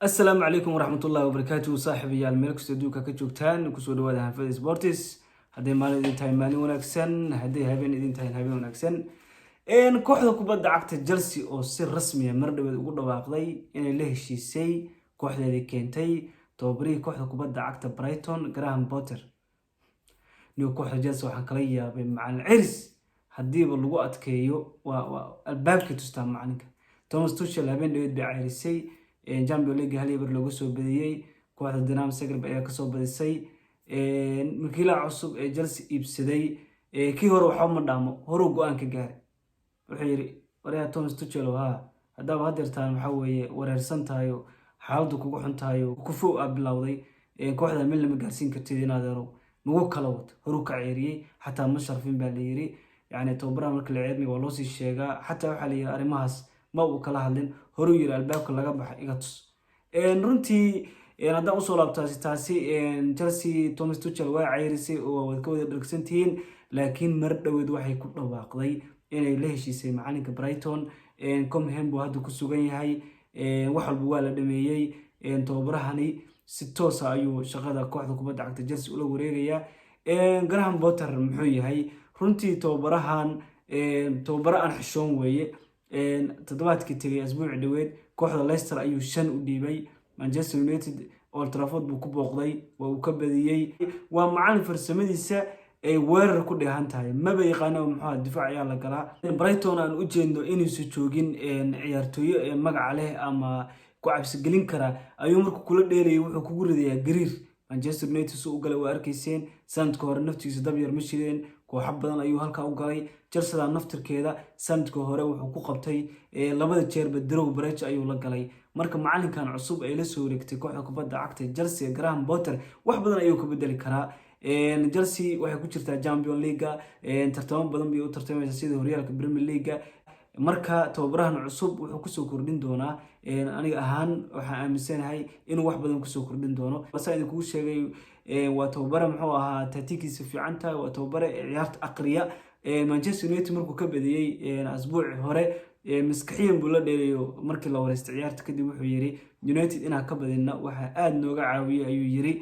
السلام عليكم ورحمة الله وبركاته صاحبي الملك استوديوكا كجوجتان كسو dhawaada hanfada sports haday maalin idin tahay maalin wanaagsan haday habeen idin tahay habeen wanaagsan kooxda kubadda cagta Chelsea oo si rasmi ah mar dhaweed ugu dhawaaqday inay la heshiisay kooxdeedii keentay tababarihii kooxda kubadda cagta Brighton Graham Potter kooxda Chelsea waxaan kala yaabay macallin Ciris hadiiba lagu adkeeyo waa albaabkii tustaa macalinka Thomas Tuchel habeen dhaweed bay cayrisay Champions League hal year lagu soo badiyay kooxda Dinamo Zagreb ayaa ka soo badisay milkiilaha cusub ee Chelsea iibsaday kii hore waxa ma dhaamo hore go'aan ka gaaray wuxuu yiri wariyaha Thomas Tuchel hadaba hadeertaan waxa weeye wareersan tahay xaaladdu kugu xun tahay ku fuu bilowday kooxda meel lama gaarsiin kartid inaad ero mugu kala wad hore ka ceeriyay xataa ma sharfin baa la yiri yani tababaraha marka la ceerniga waa loo sii sheegaa xataa waxa la yiri arimahaas ma uu kala hadlin hore yiri albaabka laga baxay iga tus runtii hadaan usoo laabtaasi taasi Chelsea Thomas Tuchel waa cayrisay oo wad ka wada dhagsantiin laakiin mar dhaweed waxay ku dhawaaqday inay la heshiisay macalinka Brighton Comhembo hadda ku sugan yahay wax walba waa la dhameeyay tababarahani si toos ah ayuu shaqada kooxda kubadda cagta Chelsea ula wareegaya Graham Potter muxuu yahay runtii tababarahan tababara aan xishoon weeye toddobaadkii tagay asbuuc dhaweed kooxda Leicester ayuu 5 u dhiibay Manchester United Old Trafford buu ku booqday waa uu ka badiyay waa macallin farsamadiisa ay weerar ku dheehan tahay maba yaqaan maxaa difaac ayaa la galaa Brighton aan u jeedo inuu soo joogin ciyaartooyo magac leh ama ku cabsi gelin kara ayuu markuu kula dheelayay wuxuu kugu ridayaa gariir Manchester United soo u galay waa arkayseen sanadka hore naftiisa dab yar ma shireen koox badan ayuu halka u galay Chelsea naftirkeeda sanadka hore wuxuu ku qabtay labada jeerba Draw Bridge ayuu la galay marka macalinkan cusub ay la soo wareegtay kooxda kubadda cagta Chelsea Graham Potter wax badan ayuu ka bedeli karaa Chelsea waxay ku jirtaa Champions League tartamo badan bay u tartamaysaa sida horyaalka Premier League marka tababarahan cusub wuxuu ku soo kordhin doonaa aniga ahaan waxa aaminsanahay inuu wax badan ku soo kordhin doono waxa idin kugu sheegay waa tababara muxuu ahaa tactics fiican tahay waa tababara ciyaarta aqriya Manchester United markuu ka badiyay asbuuc hore maskaxiyan buu la dheerayo markii la wareystay ciyaarta kadib wuxuu yiri United inaa ka badina waxa aad nooga caawiyay ayuu yiri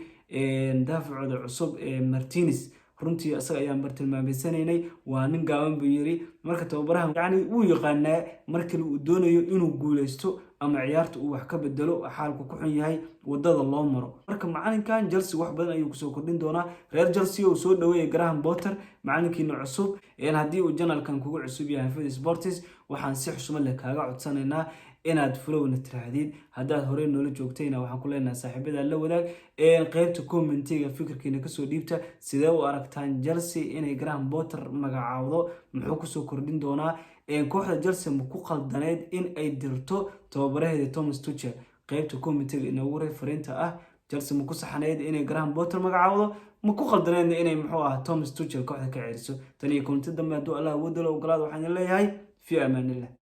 daafacooda cusub Martinez runtii asaga ayaan bartilmaameysanaynay waa nin gaaban buu yiri marka tababarahan yani uu yaqaanaa markii uu doonayo inuu guuleysto ama ciyaarta uu wax ka bedelo xaalku ku xun yahay wadada loo maro marka macalinkan Chelsea wax badan ayuu ku soo kordhin doonaa reer Chelsea oo soo dhaweeyay Graham Potter macalinkiina cusub hadii uu janalkan kugu cusub yahay Hanfada Sports waxaan si xushmad leh kaaga codsanaynaa inaad follow-na tirahdid hadaad hore noola joogtayna waxaan ku leenahay saaxiibada la wadaag qaybta comment-iga fikirkiina ka soo dhiibta sidee u aragtaan Chelsea inay Graham Potter magacaawdo muxuu ku soo kordhin doonaa kooxda Chelsea ma ku qaldaneed in ay dirto tababaraheeda Thomas Tuchel qaybta comment-iga inoogu referenta ah Chelsea ma ku saxaneed inay Graham Potter magacaawdo ma ku qaldaneed inay muxuu Thomas Tuchel kooxda ka ceeriso tan iyo comment dambe haduu Allah wadalo ogolaado waxaan leeyahay fi amaanillah